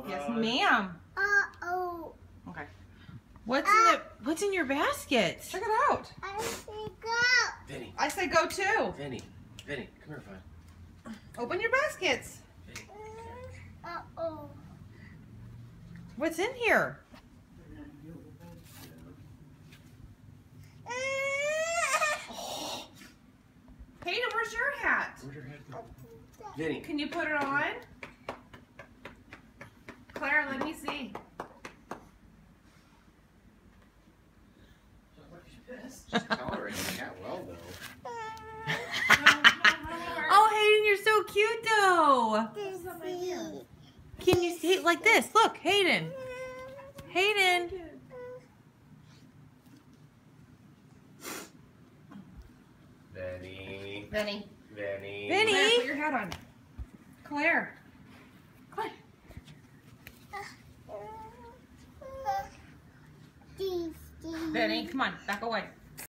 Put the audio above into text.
Yes, ma'am. Uh-oh. Okay. What's in your basket? Check it out. I say go. Vinny. I say go too. Vinny, come here, bud. Open your baskets. Vinny. Uh-oh. What's in here? Hayden, where's your hat? Where's your hat? Vinny. Can you put it on? Claire, let me see. She's coloring the cat well, though. Oh, Hayden, you're so cute, though. Can you see it like this? Look, Hayden. Hayden. Vinny. Vinny. Vinny. Vinny. Claire, put your hat on. Claire. Claire. Vinny, come on, back away.